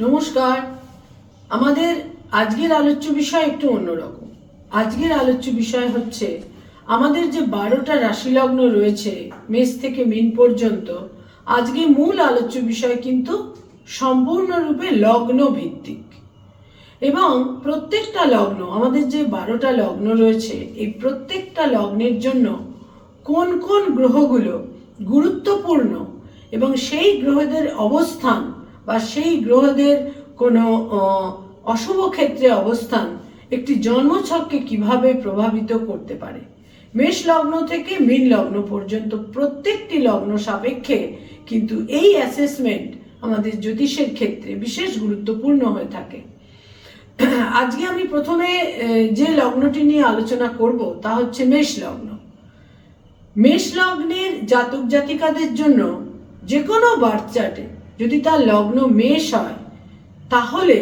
নমস্কার। আমাদের আজকের আলোচ্য বিষয় একটু অন্যরকম। আজকের আলোচ্য বিষয় হচ্ছে আমাদের যে 12টা রাশি লগ্ন রয়েছে মেষ থেকে মীন পর্যন্ত। আজকে মূল আলোচ্য বিষয় কিন্তু সম্পূর্ণরূপে লগ্ন ভিত্তিক এবং প্রত্যেকটা লগ্ন, আমাদের যে 12টা লগ্ন রয়েছে এই প্রত্যেকটা লগ্নের জন্য কোন কোন গ্রহগুলো গুরুত্বপূর্ণ এবং সেই গ্রহদের অবস্থান বা সেই গ্রহদের কোনো অশুভ ক্ষেত্রে অবস্থান একটি জন্মছককে কিভাবে প্রভাবিত করতে পারে। মেষ লগ্ন থেকে মীন লগ্ন পর্যন্ত প্রত্যেকটি লগ্ন সাপেক্ষে কিন্তু এই অ্যাসেসমেন্ট আমাদের জ্যোতিষের ক্ষেত্রে বিশেষ গুরুত্বপূর্ণ হয়ে থাকে। আজকে আমি প্রথমে যে লগ্নটি নিয়ে আলোচনা করব তা হচ্ছে মেষ লগ্ন। মেষ লগ্নের জাতক জাতিকাদের জন্য যে কোনো বার্থ চার্টে যদি তার লগ্ন মেষ হয় তাহলে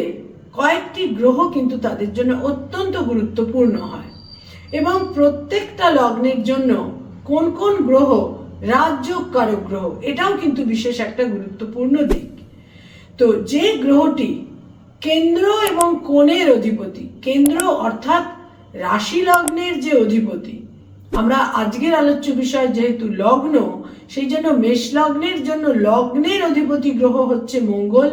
কয়েকটি গ্রহ কিন্তু তাদের জন্য অত্যন্ত গুরুত্বপূর্ণ হয় এবং প্রত্যেকটা লগ্নের জন্য কোন কোন গ্রহ রাজযোগকারক গ্রহ এটাও কিন্তু বিশেষ একটা গুরুত্বপূর্ণ দিক। তো যে গ্রহটি কেন্দ্র এবং কোণের অধিপতি, কেন্দ্র অর্থাৎ রাশি লগ্নের যে অধিপতি, আমরা আজকের আলোচ্য বিষয় যেহেতু লগ্ন, সেই জন্য মেষ লগ্নের জন্য লগ্নের অধিপতি গ্রহ হচ্ছে মঙ্গল।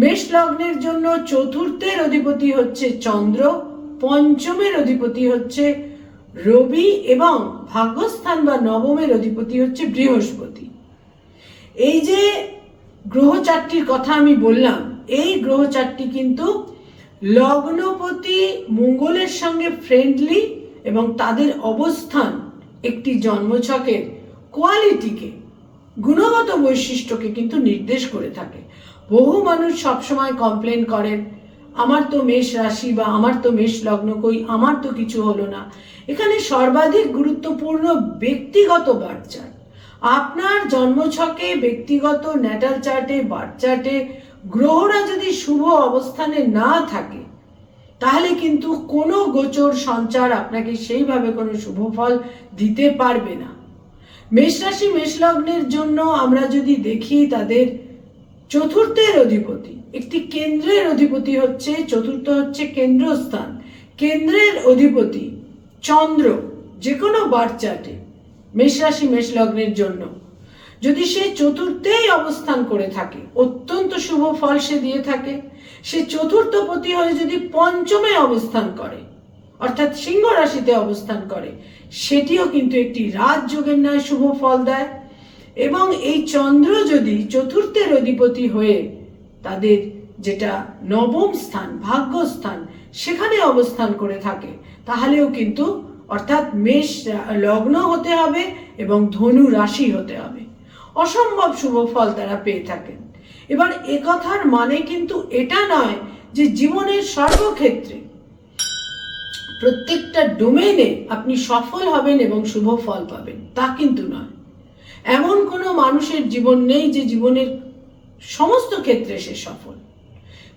মেষ লগ্নের জন্য চতুর্থের অধিপতি হচ্ছে চন্দ্র, পঞ্চমের অধিপতি হচ্ছে রবি এবং ভাগ্যস্থান বা নবমের অধিপতি হচ্ছে বৃহস্পতি। এই যে গ্রহ চারটির কথা আমি বললাম, এই গ্রহ চারটি কিন্তু লগ্নপতি মঙ্গলের সঙ্গে ফ্রেন্ডলি এবং তাদের অবস্থান একটি জন্মছকের কোয়ালিটিকে, গুণগত বৈশিষ্ট্যকে কিন্তু নির্দেশ করে থাকে। বহু মানুষ সবসময় কমপ্লেন করেন, আমার তো মেষ রাশি বা আমার তো মেষ লগ্ন, কই আমার তো কিছু হলো না। এখানে সর্বাধিক গুরুত্বপূর্ণ ব্যক্তিগত বার্থ চার্ট। আপনার জন্মছকে ব্যক্তিগত ন্যাটাল চার্টে বার্থ চার্টে গ্রহরা যদি শুভ অবস্থানে না থাকে তাহলে কিন্তু কোনো গোচর সঞ্চার আপনাকে সেইভাবে কোনো শুভ ফল দিতে পারবে না। মেষ রাশি মেষ লগ্নের জন্য আমরা যদি দেখি তাদের চতুর্থের অধিপতি একটি কেন্দ্রের অধিপতি হচ্ছে, চতুর্থ হচ্ছে কেন্দ্রস্থান, কেন্দ্রের অধিপতি চন্দ্র। যে কোনো বার্থ চার্টে মেষ রাশি মেষ লগ্নের জন্য যদি সে চতুর্থেই অবস্থান করে থাকে অত্যন্ত শুভ ফল সে দিয়ে থাকে। সে চতুর্থপতি হয়ে যদি পঞ্চমে অবস্থান করে অর্থাৎ সিংহ রাশিতে অবস্থান করে সেটিও কিন্তু একটি রাজযোগের ন্যায় শুভ ফল দেয়। এবং এই চন্দ্র যদি চতুর্থের অধিপতি হয়ে তাদের যেটা নবম স্থান ভাগ্যস্থান সেখানে অবস্থান করে থাকে তাহলেও কিন্তু অর্থাৎ মেষ লগ্ন হতে হবে এবং ধনু রাশি হতে হবে, অসম্ভব শুভ ফল তারা পেয়ে থাকেন। এবার একথার মানে কিন্তু এটা নয় যে জীবনের সর্বক্ষেত্রে প্রত্যেকটা ডোমেইনে আপনি সফল হবেন এবং শুভ ফল পাবেন, তা কিন্তু নয়। এমন কোনো মানুষের জীবন নেই যে জীবনের সমস্ত ক্ষেত্রে সে সফল।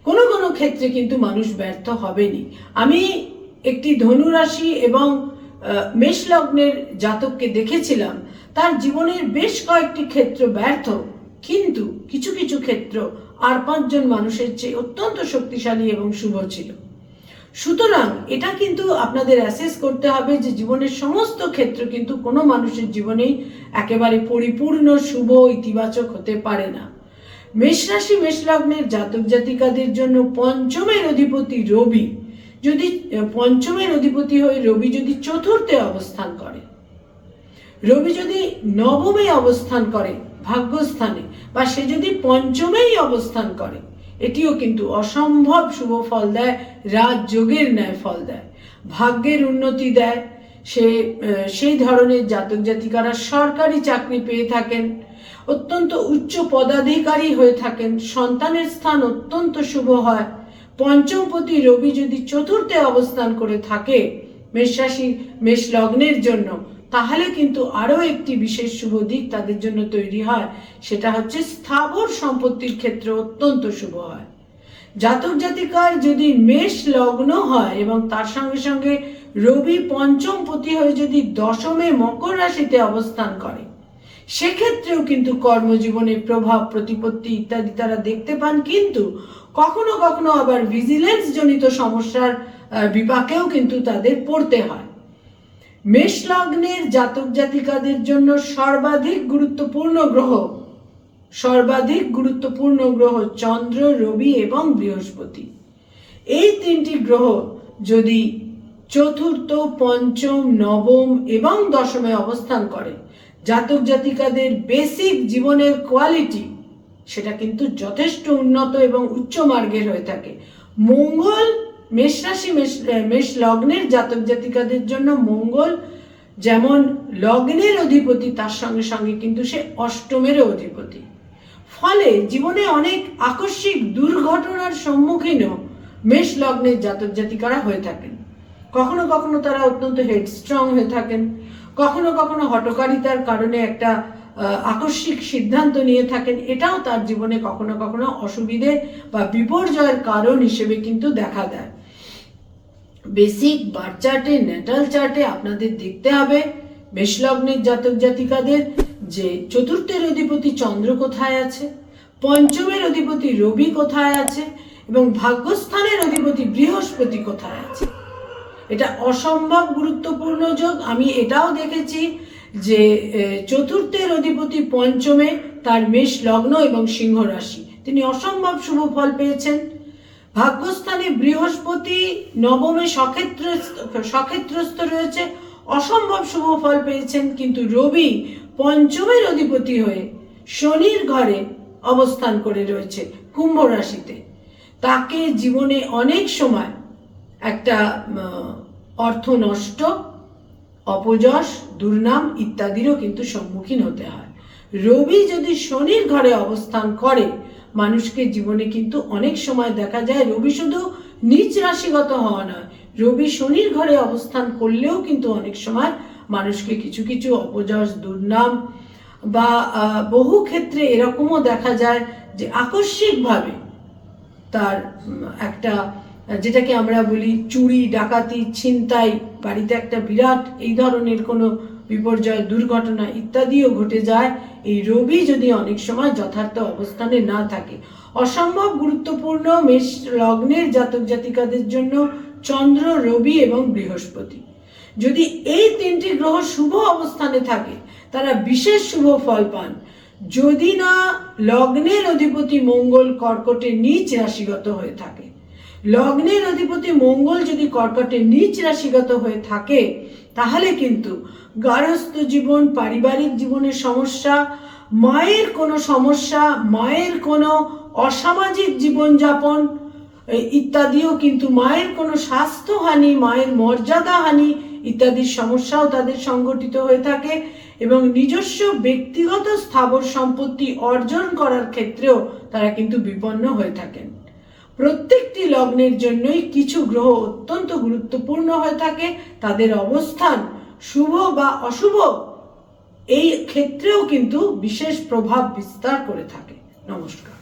কোনো কোনো ক্ষেত্রে কিন্তু মানুষ ব্যর্থ হবেনি। আমি একটি ধনু রাশি এবং মেষ লগ্নের জাতককে দেখেছিলাম, তার জীবনের বেশ কয়েকটি ক্ষেত্র ব্যর্থ, কিন্তু কিছু কিছু ক্ষেত্র আর 5 জন মানুষের চেয়ে অত্যন্ত শক্তিশালী এবং শুভ ছিল। সুতরাং এটা কিন্তু আপনাদের অ্যাসেস করতে হবে যে জীবনের সমস্ত ক্ষেত্র কিন্তু কোনো মানুষের জীবনেই একেবারে পরিপূর্ণ শুভ ইতিবাচক হতে পারে না। মেষ রাশি মেষ লগ্নের জাতক জাতিকাদের জন্য পঞ্চমের অধিপতি রবি যদি পঞ্চমের অধিপতি হয়ে রবি যদি চতুর্থে অবস্থান করে, রবি যদি নবমে অবস্থান করে ভাগ্যস্থানে, বা সে যদি পঞ্চমেই অবস্থান করে, এটিও কিন্তু অসম্ভব শুভ ফল দেয়, রাজযোগের ন্যায় ফল দেয়, ভাগ্যের উন্নতি দেয়। সেই ধরনের জাতক জাতিকারা সরকারি চাকরি পেয়ে থাকেন, অত্যন্ত উচ্চ পদাধিকারী হয়ে থাকেন, সন্তানের স্থান অত্যন্ত শুভ হয়। পঞ্চমপতি রবি যদি চতুর্থে অবস্থান করে থাকে মেষ রাশি মেষ লগ্নের জন্য, তাহলে কিন্তু আরো একটি বিশেষ শুভ দিক তাদের জন্য তৈরি হয়, সেটা হচ্ছে স্থাবর সম্পত্তির ক্ষেত্রে অত্যন্ত শুভ হয়। জাতক জাতিকার যদি মেষ লগ্ন হয় এবং তার সঙ্গে সঙ্গে রবি পঞ্চমপতি হয়ে যদি দশমে মকর রাশিতে অবস্থান করে, সেক্ষেত্রেও কিন্তু কর্মজীবনে প্রভাব প্রতিপত্তি ইত্যাদি তারা দেখতে পান, কিন্তু কখনো কখনো আবার ভিজিলেন্স জনিত সমস্যার বিপাকেও কিন্তু তাদের পড়তে হয়। মেষ লগ্নের জাতক জাতিকাদের জন্য সর্বাধিক গুরুত্বপূর্ণ গ্রহ চন্দ্র, রবি এবং বৃহস্পতি। এই তিনটি গ্রহ যদি চতুর্থ, পঞ্চম, নবম এবং দশমে অবস্থান করে, জাতক জাতিকাদের বেসিক জীবনের কোয়ালিটি সেটা কিন্তু যথেষ্ট উন্নত এবং উচ্চ মার্গের হয়ে থাকে। মঙ্গল মেষ রাশি মেষ লগ্নের জাতক জাতিকাদের জন্য মঙ্গল যেমন লগ্নের অধিপতি, তার সঙ্গে সঙ্গে কিন্তু সে অষ্টমেরও অধিপতি। ফলে জীবনে অনেক আকস্মিক দুর্ঘটনার সম্মুখীনও মেষ লগ্নের জাতক জাতিকারা হয়ে থাকেন। কখনো কখনো তারা অত্যন্ত হেডস্ট্রং হয়ে থাকেন, কখনো কখনো হঠকারিতার কারণে একটা আকস্মিক সিদ্ধান্ত নিয়ে থাকেন। এটাও তার জীবনে কখনো কখনো অসুবিধে বা বিপর্যয়ের কারণ হিসেবে কিন্তু দেখা দেয়। বেসিক বার্থ চার্টে, ন্যাটাল চার্টে আপনাদের দেখতে হবে মেষ লগ্নের জাতক জাতিকাদের যে চতুর্থের অধিপতি চন্দ্র কোথায় আছে, পঞ্চমের অধিপতি রবি কোথায় আছে এবং ভাগ্যস্থানের অধিপতি বৃহস্পতি কোথায় আছে। এটা অসম্ভব গুরুত্বপূর্ণ যোগ। আমি এটাও দেখেছি যে চতুর্থের অধিপতি পঞ্চমে, তার মেষ লগ্ন এবং সিংহ রাশি, তিনি অসম্ভব শুভ ফল পেয়েছেন। ভাগ্যস্থানে বৃহস্পতি নবমে সক্ষেত্রস্থ রয়েছে, অসম্ভব শুভ ফল পেয়েছেন। কিন্তু রবি পঞ্চমের অধিপতি হয়ে শনির ঘরে অবস্থান করে রয়েছে কুম্ভ রাশিতে। তাকে জীবনে অনেক সময় একটা অর্থ নষ্ট, অপযশ, দুর্নাম ইত্যাদিরও কিন্তু সম্মুখীন হতে হয়। রবি যদি শনির ঘরে অবস্থান করে, মানুষকে জীবনে কিন্তু অনেক সময় দেখা যায় রবি শুধু নিচ রাশিগত হওয়া নয়, রবি শনির ঘরে অবস্থান করলেও কিন্তু অনেক সময় মানুষকে কিছু কিছু অপযশ, দুর্নাম বা বহু ক্ষেত্রে এরকমও দেখা যায় যে আকস্মিকভাবে তার একটা, যেটাকে আমরা বলি চুরি, ডাকাতি, ছিনতাই, বাড়িতে একটা বিরাট এই ধরনের কোনো বিপর্যয়, দুর্ঘটনা ইত্যাদিও ঘটে যায় এই রবি যদি অনেক সময় যথার্থ অবস্থানে না থাকে। অসম্ভব গুরুত্বপূর্ণ মেষ লগ্নের জাতক জাতিকাদের জন্য চন্দ্র, রবি এবং বৃহস্পতি। যদি এই তিনটি গ্রহ শুভ অবস্থানে থাকে, তারা বিশেষ শুভ ফল পান। যদি না লগ্নের অধিপতি মঙ্গল কর্কটে নিচ রাশিগত হয়ে থাকে, লগ্নের অধিপতি মঙ্গল যদি কর্কটে নিচ রাশিগত হয়ে থাকে, তাহলে কিন্তু গার্হস্থ্য জীবন, পারিবারিক জীবনের সমস্যা, মায়ের কোনো সমস্যা, মায়ের কোনো অসামাজিক জীবনযাপন ইত্যাদিও কিন্তু, মায়ের কোনো স্বাস্থ্যহানি, মায়ের মর্যাদাহানি ইত্যাদির সমস্যাও তাদের সংঘটিত হয়ে থাকে এবং নিজস্ব ব্যক্তিগত স্থাবর সম্পত্তি অর্জন করার ক্ষেত্রেও তারা কিন্তু বিপন্ন হয়ে থাকেন। প্রত্যেকটি লগ্নের জন্যই কিছু গ্রহ অত্যন্ত গুরুত্বপূর্ণ হয়ে থাকে, তাদের অবস্থান শুভ বা অশুভ এই ক্ষেত্রেও কিন্তু বিশেষ প্রভাব বিস্তার করে থাকে। নমস্কার।